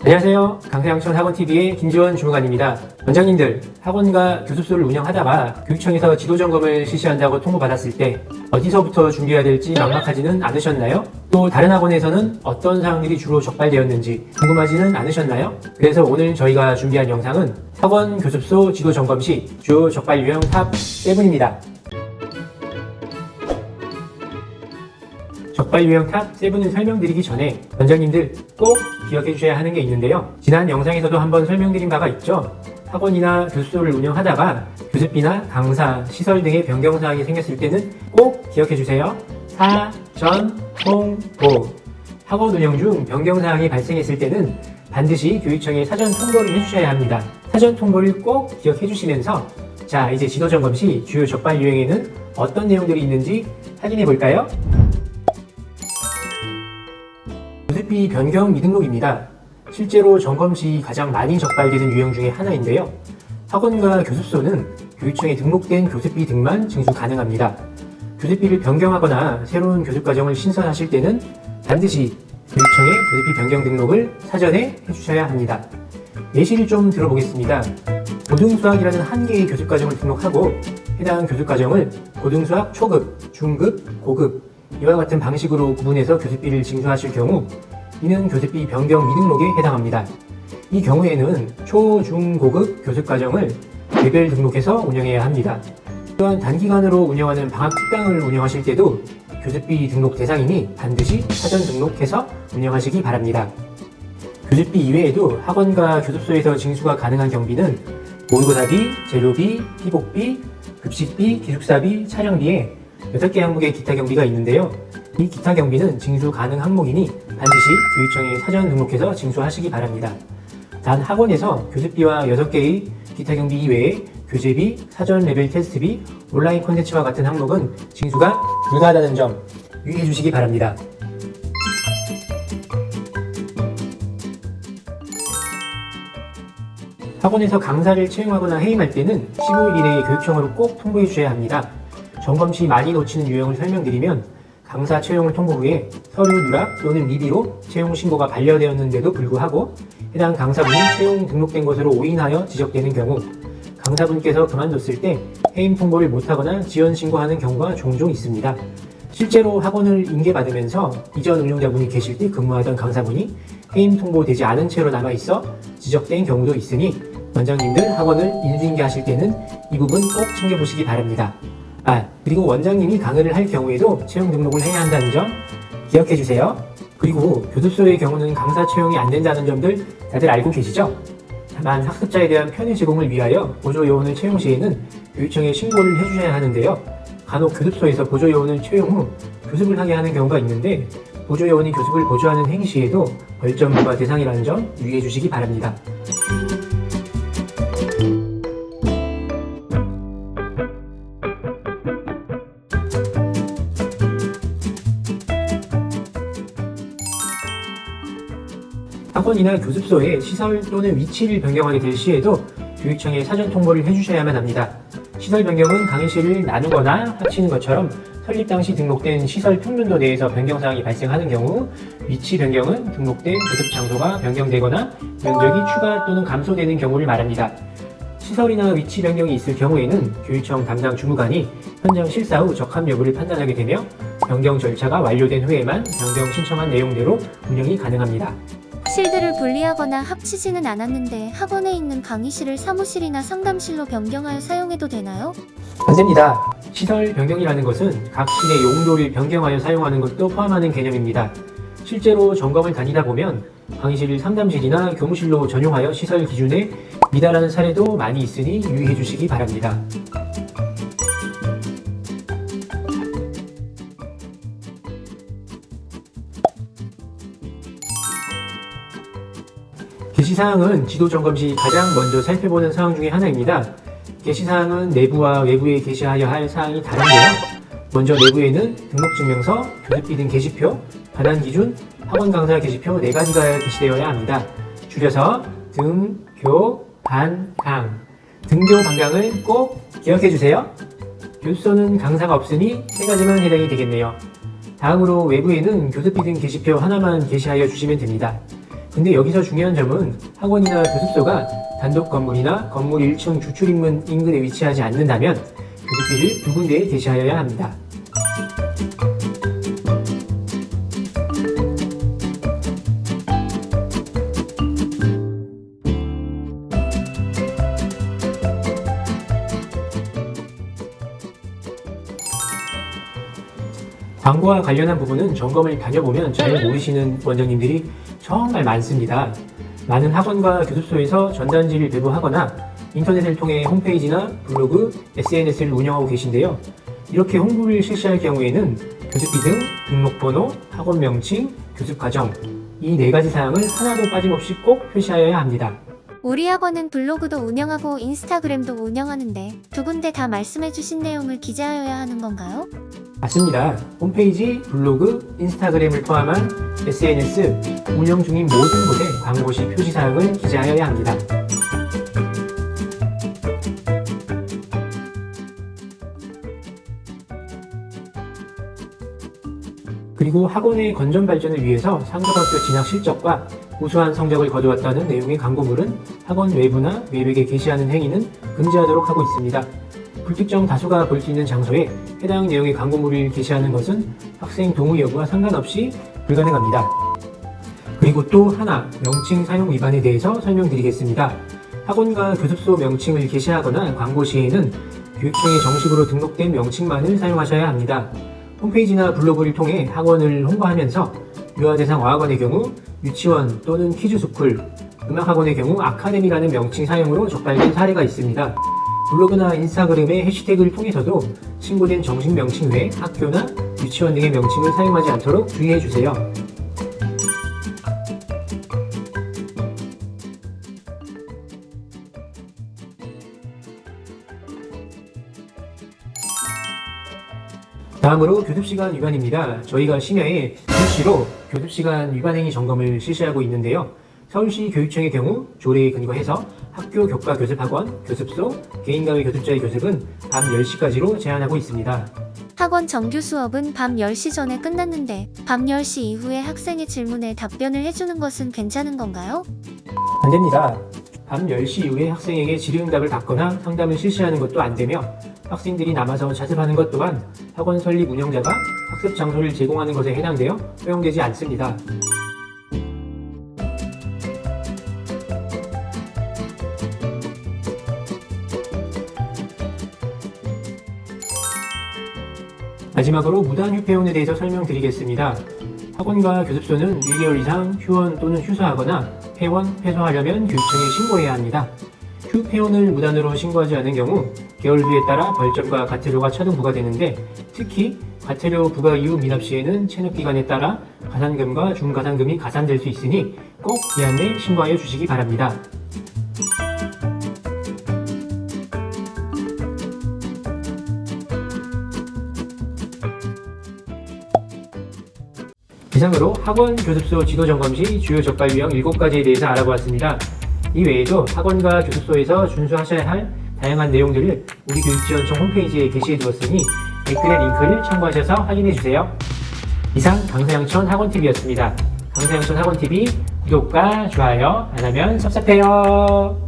안녕하세요. 강서양천 학원TV의 김지원 주무관입니다. 원장님들, 학원과 교습소를 운영하다가 교육청에서 지도점검을 실시한다고 통보받았을 때 어디서부터 준비해야 될지 막막하지는 않으셨나요? 또 다른 학원에서는 어떤 사항들이 주로 적발되었는지 궁금하지는 않으셨나요? 그래서 오늘 저희가 준비한 영상은 학원 교습소 지도점검 시 주요 적발 유형 탑 7입니다. 적발 유형 탑 7을 설명드리기 전에 원장님들 꼭 기억해 주셔야 하는 게 있는데요. 지난 영상에서도 한번 설명드린 바가 있죠. 학원이나 교습소를 운영하다가 교습비나 강사, 시설 등의 변경사항이 생겼을 때는 꼭 기억해 주세요. 사전 통보. 학원 운영 중 변경사항이 발생했을 때는 반드시 교육청에 사전 통보를 해주셔야 합니다. 사전 통보를 꼭 기억해 주시면서 자, 이제 지도점검 시 주요 적발 유형에는 어떤 내용들이 있는지 확인해 볼까요? 교습비 변경 미등록입니다. 실제로 점검 시 가장 많이 적발되는 유형 중에 하나인데요. 학원과 교습소는 교육청에 등록된 교습비 등만 징수 가능합니다. 교습비를 변경하거나 새로운 교습과정을 신설하실 때는 반드시 교육청에 교습비 변경 등록을 사전에 해주셔야 합니다. 예시를 좀 들어보겠습니다. 고등수학이라는 한 개의 교습과정을 등록하고 해당 교습과정을 고등수학 초급, 중급, 고급 이와 같은 방식으로 구분해서 교습비를 징수하실 경우 이는 교습비 변경 미등록에 해당합니다. 이 경우에는 초, 중, 고급 교습과정을 개별 등록해서 운영해야 합니다. 또한 단기간으로 운영하는 방학 특강을 운영하실 때도 교습비 등록 대상이니 반드시 사전 등록해서 운영하시기 바랍니다. 교습비 이외에도 학원과 교습소에서 징수가 가능한 경비는 모의고사비, 재료비, 피복비, 급식비, 기숙사비, 차량비에 6개 항목의 기타 경비가 있는데요. 이 기타 경비는 징수 가능 항목이니 반드시 교육청에 사전 등록해서 징수하시기 바랍니다. 단 학원에서 교습비와 6개의 기타 경비 이외에 교재비, 사전 레벨 테스트비, 온라인 콘텐츠와 같은 항목은 징수가 불가하다는 점 유의해 주시기 바랍니다. 학원에서 강사를 채용하거나 해임할 때는 15일 이내에 교육청으로 꼭 통보해 주셔야 합니다. 점검 시 많이 놓치는 유형을 설명드리면 강사 채용을 통보 후에 서류 누락 또는 미비로 채용 신고가 반려되었는데도 불구하고 해당 강사분이 채용 등록된 것으로 오인하여 지적되는 경우 강사분께서 그만뒀을 때 해임 통보를 못하거나 지연 신고하는 경우가 종종 있습니다. 실제로 학원을 인계받으면서 이전 운영자분이 계실 때 근무하던 강사분이 해임 통보되지 않은 채로 남아있어 지적된 경우도 있으니 원장님들 학원을 인수인계하실 때는 이 부분 꼭 챙겨보시기 바랍니다. 그리고 원장님이 강의를 할 경우에도 채용 등록을 해야 한다는 점 기억해 주세요. 그리고 교습소의 경우는 강사 채용이 안 된다는 점들 다들 알고 계시죠? 다만 학습자에 대한 편의 제공을 위하여 보조요원을 채용 시에는 교육청에 신고를 해주셔야 하는데요. 간혹 교습소에서 보조요원을 채용 후 교습을 하게 하는 경우가 있는데 보조요원이 교습을 보조하는 행위 시에도 벌점 부과 대상이라는 점 유의해 주시기 바랍니다. 학원이나 교습소의 시설 또는 위치를 변경하게 될 시에도 교육청에 사전 통보를 해주셔야만 합니다. 시설 변경은 강의실을 나누거나 합치는 것처럼 설립 당시 등록된 시설 평면도 내에서 변경사항이 발생하는 경우, 위치 변경은 등록된 교습 장소가 변경되거나 면적이 추가 또는 감소되는 경우를 말합니다. 시설이나 위치 변경이 있을 경우에는 교육청 담당 주무관이 현장 실사 후 적합 여부를 판단하게 되며 변경 절차가 완료된 후에만 변경 신청한 내용대로 운영이 가능합니다. 실들을 분리하거나 합치지는 않았는데 학원에 있는 강의실을 사무실이나 상담실로 변경하여 사용해도 되나요? 안 됩니다. 시설 변경이라는 것은 각 실의 용도를 변경하여 사용하는 것도 포함하는 개념입니다. 실제로 점검을 다니다 보면 강의실을 상담실이나 교무실로 전용하여 시설 기준에 미달하는 사례도 많이 있으니 유의해 주시기 바랍니다. 게시사항은 지도점검 시 가장 먼저 살펴보는 사항 중에 하나입니다. 게시사항은 내부와 외부에 게시하여 할 사항이 다른데요. 먼저 내부에는 등록증명서, 교습비 등 게시표, 반환 기준, 학원 강사 게시표 4가지가 게시되어야 합니다. 줄여서 등, 교, 반, 강. 등교 반강을 꼭 기억해 주세요. 교습소는 강사가 없으니 3가지만 해당이 되겠네요. 다음으로 외부에는 교습비 등 게시표 하나만 게시하여 주시면 됩니다. 근데 여기서 중요한 점은 학원이나 교습소가 단독 건물이나 건물 1층 주출입문 인근에 위치하지 않는다면 교습비를 두 군데에 게시하여야 합니다. 광고와 관련한 부분은 점검을 다녀보면 잘 모르시는 원장님들이 정말 많습니다. 많은 학원과 교습소에서 전단지를 배부하거나 인터넷을 통해 홈페이지나 블로그, SNS를 운영하고 계신데요. 이렇게 홍보를 실시할 경우에는 교습비 등 등록번호, 학원 명칭, 교습 과정 이 네 가지 사항을 하나도 빠짐없이 꼭 표시하여야 합니다. 우리 학원은 블로그도 운영하고 인스타그램도 운영하는데 두 군데 다 말씀해주신 내용을 기재하여야 하는 건가요? 맞습니다. 홈페이지, 블로그, 인스타그램을 포함한 SNS 운영 중인 모든 곳에 광고 시 표시 사항을 기재하여야 합니다. 그리고 학원의 건전 발전을 위해서 상급학교 진학 실적과 우수한 성적을 거두었다는 내용의 광고물은 학원 외부나 외벽에 게시하는 행위는 금지하도록 하고 있습니다. 불특정 다수가 볼 수 있는 장소에 해당 내용의 광고물을 게시하는 것은 학생 동의 여부와 상관없이 불가능합니다. 그리고 또 하나 명칭 사용 위반에 대해서 설명드리겠습니다. 학원과 교습소 명칭을 게시하거나 광고 시에는 교육청에 정식으로 등록된 명칭만을 사용하셔야 합니다. 홈페이지나 블로그를 통해 학원을 홍보하면서 유아대상 어학원의 경우 유치원 또는 키즈스쿨, 음악학원의 경우 아카데미라는 명칭 사용으로 적발된 사례가 있습니다. 블로그나 인스타그램의 해시태그를 통해서도 신고된 정식 명칭 외에 학교나 유치원 등의 명칭을 사용하지 않도록 주의해 주세요. 다음으로 교습시간 위반입니다. 저희가 심야에 실시로 교습시간 위반 행위 점검을 실시하고 있는데요. 서울시 교육청의 경우 조례에 근거해서 학교 교과 교습학원, 교습소, 개인과외 교습자의 교습은 밤 10시까지로 제한하고 있습니다. 학원 정규 수업은 밤 10시 전에 끝났는데 밤 10시 이후에 학생의 질문에 답변을 해주는 것은 괜찮은 건가요? 안 됩니다. 밤 10시 이후에 학생에게 질의응답을 받거나 상담을 실시하는 것도 안 되며 학생들이 남아서 자습하는 것 또한 학원 설립 운영자가 학습 장소를 제공하는 것에 해당되어 허용되지 않습니다. 마지막으로 무단 휴폐원에 대해서 설명드리겠습니다. 학원과 교습소는 1개월 이상 휴원 또는 휴사하거나 폐원, 폐소하려면 교육청에 신고해야 합니다. 휴폐원을 무단으로 신고하지 않은 경우 계열수에 따라 벌점과 과태료가 차등 부과되는데 특히 과태료 부과 이후 미납 시에는 체납기간에 따라 가산금과 중가산금이 가산될 수 있으니 꼭 기한 내 신고하여 주시기 바랍니다. 이상으로 학원, 교습소 지도점검 시 주요 적발 유형 7가지에 대해서 알아보았습니다. 이 외에도 학원과 교습소에서 준수하셔야 할 다양한 내용들을 우리 교육지원청 홈페이지에 게시해 두었으니 댓글의 링크를 참고하셔서 확인해 주세요. 이상 강서양천 학원TV였습니다. 강서양천 학원TV 구독과 좋아요 안 하면 섭섭해요.